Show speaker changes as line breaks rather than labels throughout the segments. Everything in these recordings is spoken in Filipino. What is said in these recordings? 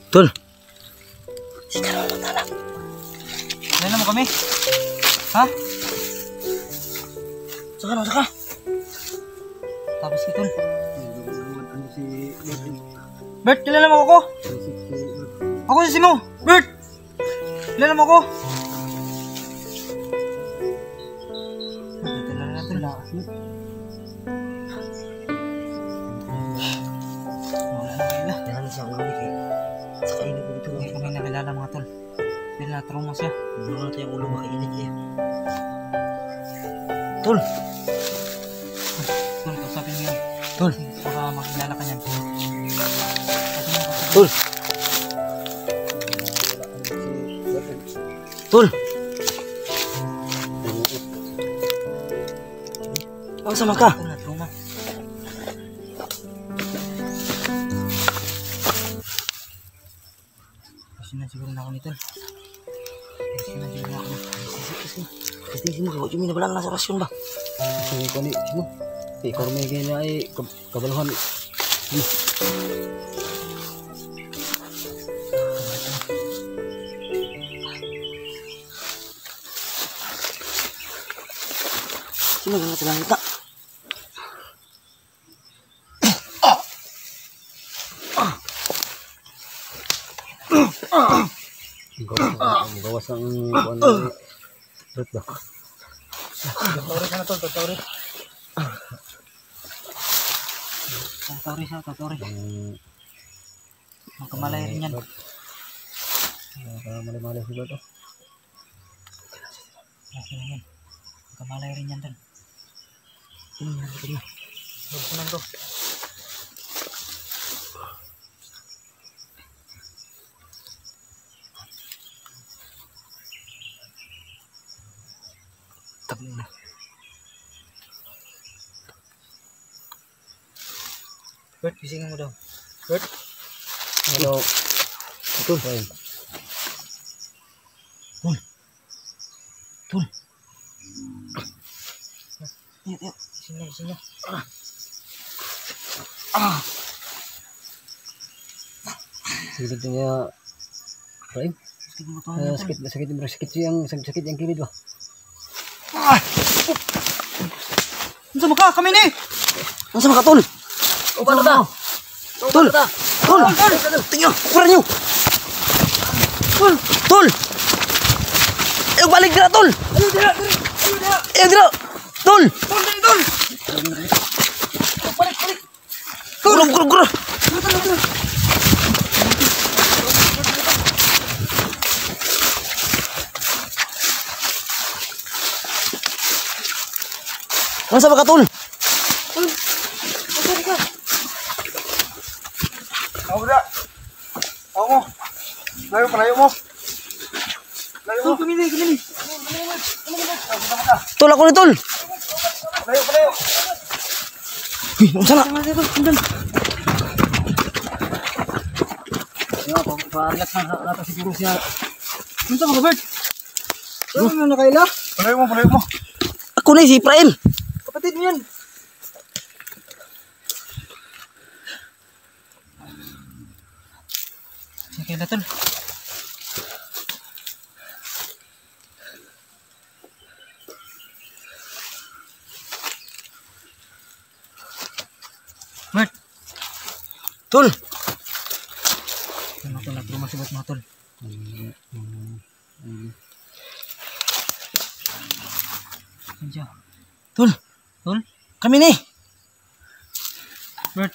Tol. Sige na, matala.
Nailan mo kami? Ha?
Saka.
Tapos ki, Tol. Bert, kilala mo ako? Ako si Simo. Bert! Kilala mo ako? Kilala na, Tol.
Yan siya ulo ni Kay. Sa kainit ko dito.
Hindi kami nakilala mga Tol. Dahil na-trauma siya.
Hindi naman natin yung ulo makainit niya. Tol!
Tol, kausapin mo yan.
Tol!
Baka makilala ka niyan.
Tol! Tol! Ang sama ka?
Tol, na-trauma. Kasi na siguro na ako ni Tol. Kasi na siguro na ako.
Kasi mo, kawag yung minabalaan na sa orasyon ba?
Kasi ko ni, mo. Ikaw may ganyan ay kabaluhan.
Sino nga sa langit na?
Gawas ang ano. Ret ba?
Tatawri ka na Tol, tatawri. Tatawri siya, tatawri. Magkamalay rin yan.
Malay-malay sila to.
Okay na yan. Magkamalay rin yan Tol. Huwag ko lang to.
Tabi na.
Bert, gisingan mo daw. Bert.
Hello.
Ito. Tol.
Iya. Sini.
Sakit niya. Prime.
Sakit mo to.
Sakit yang kilid ba?
Ano sa maka? Kami ni!
Ang sama ka, Tol?
O paano ba?
Tol! Tol! Tingnan! Ukuran nyo! Tol! Ayaw balik dira, Tol! Ayaw dira! Tol!
Tol! Balik!
Guro! Ang sama ka, Tol?
Ako na! Ako mo! Layo mo! Kumili!
Tol, ako ni Tol!
Layo!
Uy, ang sana!
Parelax na ata siguro siya.
Ano sa mga Bert? Ano na kaila? Palayo mo!
Ako na si Prael!
Kapatid mo yan! Sige na Tol. Bert!
Tol!
Ano Tol? Natruma si Bert mga Tol. Ano siya?
Tol!
Tol?
Kami ni!
Bert!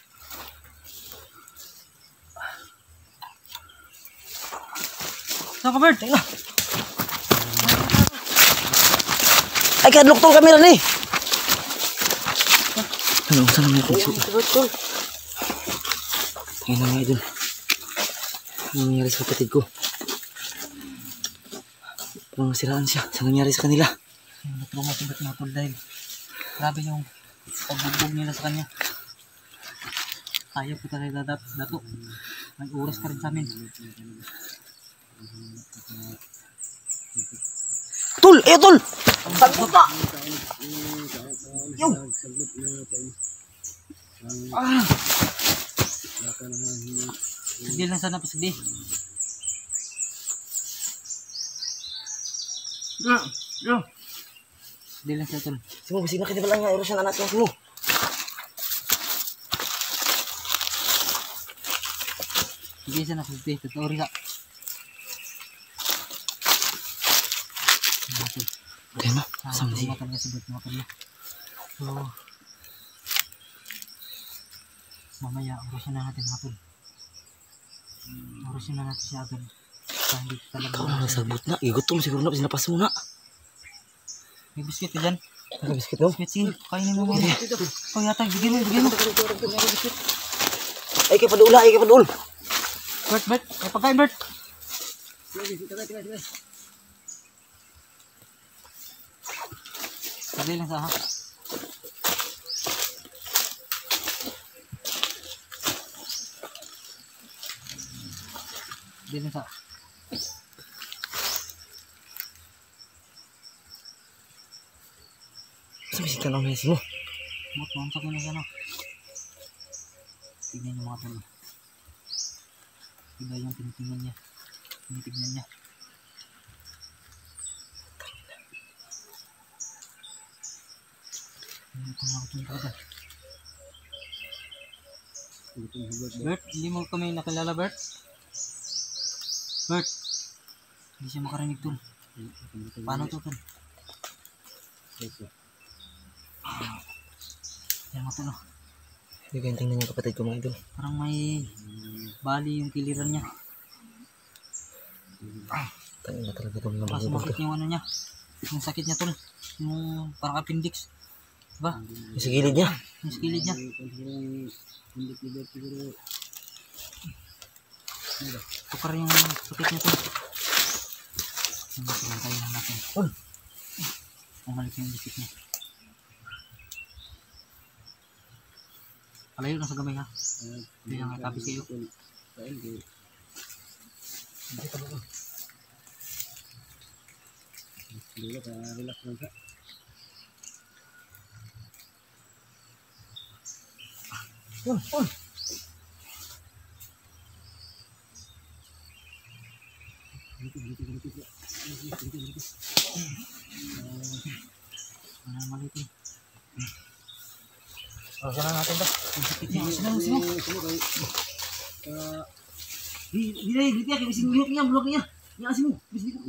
Saan ka Bert?
Ay, kadlok Tol kami rin eh! Ano, saan naman ito?
Tol!
Tingnan nga idol. Ano nangyari sa kapatid ko? Parang nasiraan siya. Saan nangyari sa kanila?
Natruma si Bert mga Tol dahil grabe yung pagbugbog nila sa kanya. Ayaw ko talaga dato. Nag-oras ka rin sa amin.
Tol! Tol! Sagot na! Yung!
Pasagdi lang sana, pasagdi. Pasagdi lang siya tol.
Simo, bisig na kita lang nga. Erosan anak ko, Simo.
Sige sana, pasagdi. Tutuori ka.
Kaya na. Sama si.
Makan ka sabot, makan na. So, mamaya, urusin na natin hapon. Urusin na natin siya agad. Hindi talaga.
Ikaw na sabot na. Igutom siguro na. Sinapas mo na.
May biscuit ka dyan.
Naka-biscuit mo?
Biscuit, sige. Kainin mo muna. Oh, yata. Bigyan mo.
Ay, kay padula. Ay, kay padul.
Bert. May pagkain, Bert. Sabi lang sa ha. Sabi lang sa.
Bisig ka na ang Simo.
Mamsak mo na siya, no? Tignan yung mga talo. Iba yung tinitingnan niya. Tinitignan niya. Bert, hindi mo kami nakilala, Bert? Bert, hindi siya makarinig tol. Paano to tol? Yan mo tol.
Hindi kayang tingnan yung kapatid ko mga idol.
Parang may bali yung kiliran niya.
Tangin na talaga itong mga
Tapos
bagay
makit
to.
yung ano niya. Yung sakit niya tol. Yung parang appendix. Diba?
Yung sa gilid niya.
Yung skilid niya. Tukar yung sakit niya tol. Yung tayo lang natin. Umalik yung bisik niya. Palayo lang sa gamay ha. Hindi lang kapis kayo. Ano maliit eh.
Saan na natin to?
Sino?
Hindi kaya bising bulok niya. Yang asin mo. Bising ko.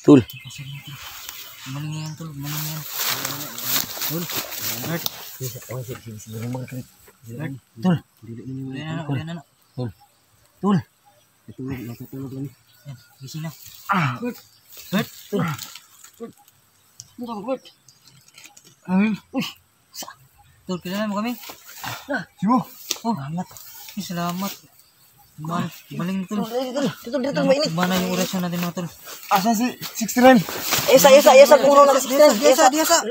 Tul.
Maling yan tol. Tul. Bert. Tul. Ulian na. Tul. Yan, gising na. Bert. Tul.
Bert.
Tul, kilala mo kami?
Simo.
Oh, salamat. Maling tol.
Dito mainit.
Mana yung orasyon natin mga tol.
Asa si 69?
Esa kung ano na 69.
Diasa.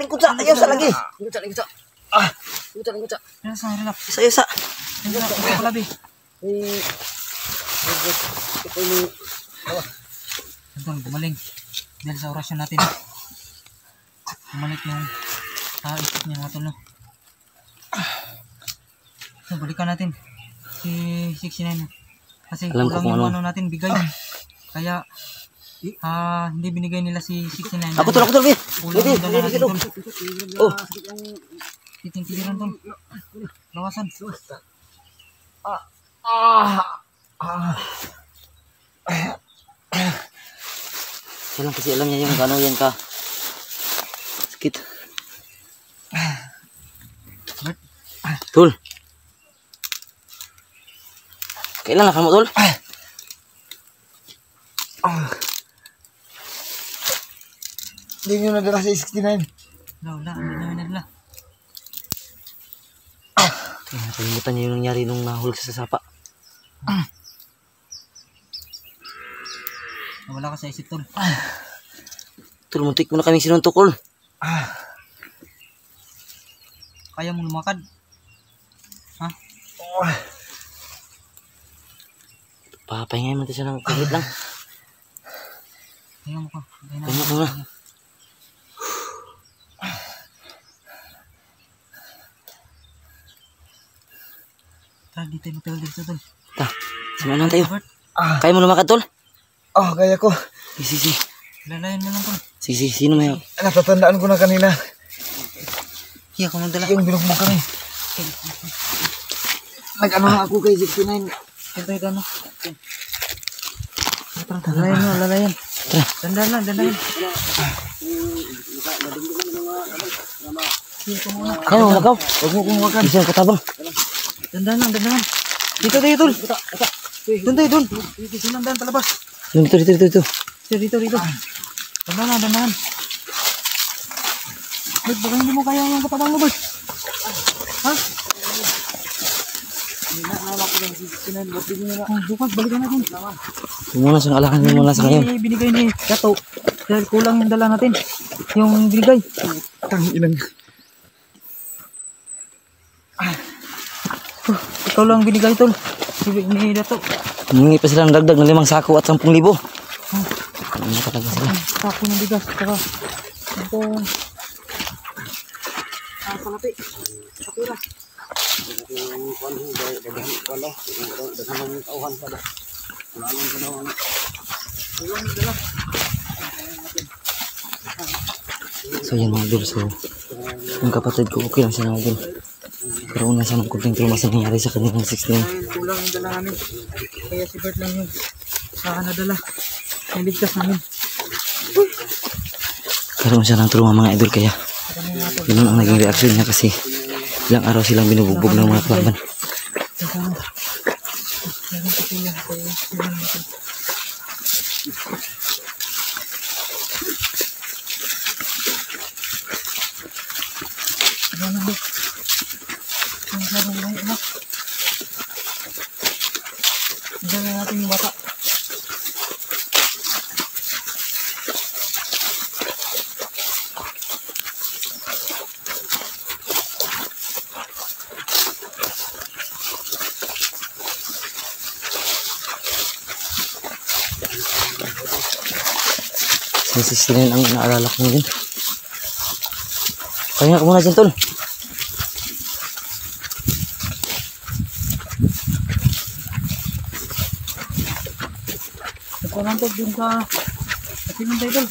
Lingkod sa. Ayaw sa lagi.
Relax lang, relax.
Esa.
Relax, ako labi. Tol, gumaling. Dahil sa orasyon natin. Bumalik yung isip niya mga tol, no? So, balikan natin si 69 kasi
Alam ko
kulang
kung
yung
ano.
ano natin bigay kaya hindi binigay nila si 69.
Ako tol.
Kulang yung dala natin tol.
Oh.
Titing-titiran tol. Lawasan.
Kailan kasi alam niya yung gano'n yan ka. Sakit.
Bert.
Tul. Kailan na ka mo, tol?
Hindi nyo nadala sa 69.
Wala, hindi namin nagla.
Nakalimutan niya yung nangyari nung nahulog sa sapa.
Wala ka sa isip, tol.
Tol, muntik mo na kaming sinuntok, tol.
Kaya mong lumakad. Ha?
Papahingayin mo siya ng kahit lang.
Tingnan mo ka.
Pahinga ko na.
Tara, dito yung hotel dito, tol.
Samahan tayo.
Robert,
Kaya mo lumakad, tol?
Oh, kaya ko.
Sige.
lalayan mo lang, tol.
Sige, sino may...
Natatandaan ko na kanina.
Hiya ko nang dala.
Yung binugbog kami. Nag-ano na ako kay 69.
Ito yung gano'n. Lalayan mo, lalayan.
Tara.
Dandan lang, dandan. Hiya ko muna.
Kaya mo lakaw. Huwag mo kung wakan. Isa yung katabang.
Dandan lang, dandan. Dito, tol. Doon tayo, doon. Dito, dandan, palabas.
Dito.
Dito. Dandan lang, dandan. Bert, baka hindi mo kaya yung katabang mo, Bert. Ha? Bukas, balikan natin.
Huwag muna siyang alakan mo muna sa ngayon.
Binigay ni Dato. Dahil kulang yung dala natin. Yung binigay.
Ilang.
Ikaw lang binigay, tol. Ni Dato.
Humingi pa sila ng dagdag na 5 sako at 10,000. Ano ka talaga sila?
Sako ng bigas. Saka ito. Kalati. Sakura.
So yan mga idol. So yung kapatid ko okay lang siya mga idol. Pero una siya ng kunting trauma sa nangyari sa kanilang 16.
Kulang yung dala namin. Kaya si Bert lang yung nadala. Niligtas namin.
Karoon siya ng trauma mga idol kaya ganun ang naging reaction niya kasi ilang araw silang binubugbog ng mga kalaban.
Dala natin yung bata.
Si 16 ang naalala ko din. Pahinga ka muna dyan, tol.
Nagpalantog dun sa Sinunday, tol.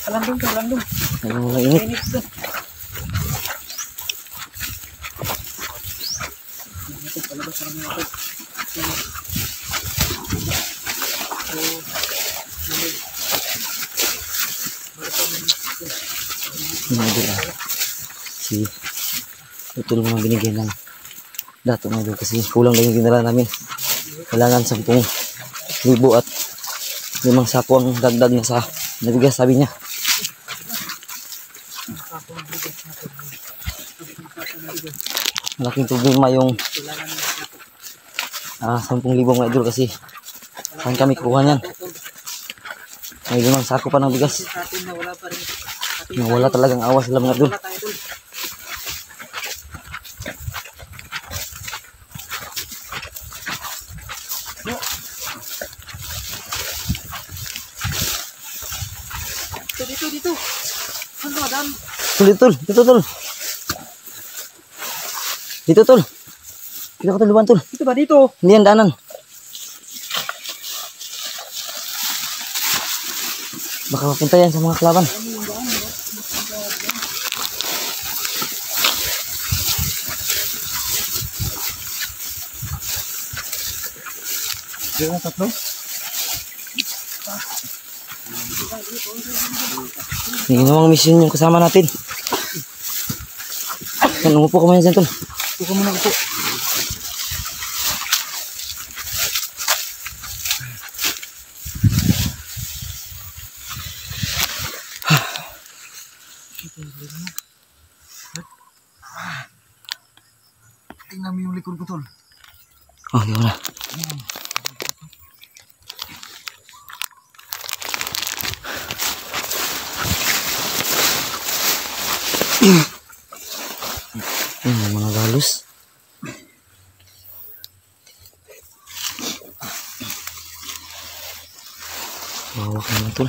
Kalandong.
Ano mga init.
Init doon.
Mga idol si ito lang mga binigyan ng dato mga idol kasi kulang lang yung ginala namin. Kailangan 10,000 at 5 sako ang dagdag na sa nabigas sabi niya. Malaking problema yung 10,000 mga idol kasi saan kami kukuha niyan? May 5 sako pa ng bigas.
Sa atin na wala pa rin.
Wala talagang awas sila mga idol.
Wala tayo, tol. Dito. Saan ka, madam?
Dito tol. Dito ka tol, luban tol.
Dito ba? Dito.
Hindi yan daanan. Baka mapunta yan sa mga kalaban.
Yung tatlo?
Ginawang mission yung kasama natin. Yan, umupo ka muna dyan tol.
Buka mo na ito. Ito yung lima mo.
Tingnan mo yung likod ko, tol.
Okay, wala. Yung mga galos. Bawak naman ito.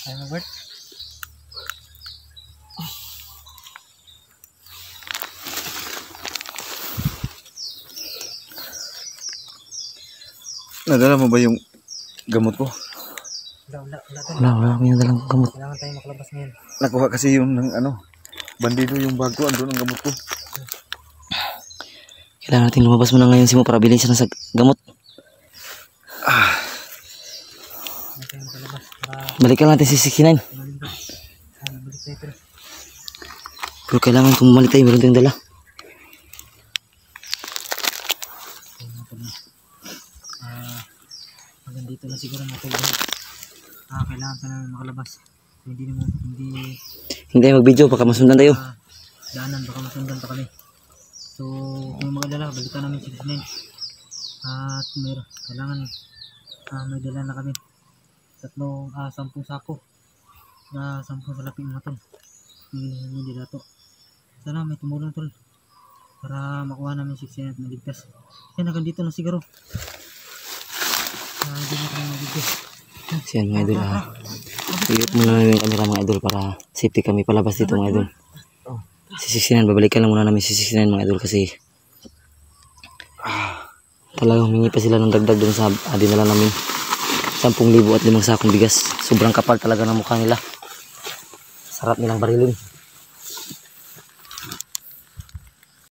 Kaya mo, Bert?
Nadala mo ba yung gamot ko?
Wala.
Wala kami yung dalang gamot.
Kailangan tayo makalabas ngayon.
Nakuha kasi yung ng ano, bandido yung bag ko, andun ang gamot ko.
Kailangan natin lumabas muna ngayon, Simo, para bilhin siya ng gamot.
Kailangan tayo makalabas. Para
Balikan natin si 69.
balik tayo, pero
Pero kailangan kung bumalik tayo, meron tayong dala.
hanggang dito na siguro natin. Kailangan pa namin makalabas. So, hindi
Hindi tayo mag-video, baka masundan tayo.
daanan, baka masundan pa kami. So, kung magdala, balikan namin 69. At kailangan may dala na kami. 10 sako na 10 salaping mga tol. Hindi dato. Sana may tumulong, tol, para makuha namin 69 at maligtas. Yan, hanggang dito na siguro. Hindi na kami maligtas.
Siyan mga idol, i-up muna namin yung camera mga idol para safety kami palabas dito mga idol. Si 69, babalikan lang muna namin si 69 mga idol kasi talagang humingi pa sila ng dagdag dun sa dinala namin. 10,000 at 5 sakong bigas. Sobrang kapal talaga ng mukha nila. Sarap nilang barilin.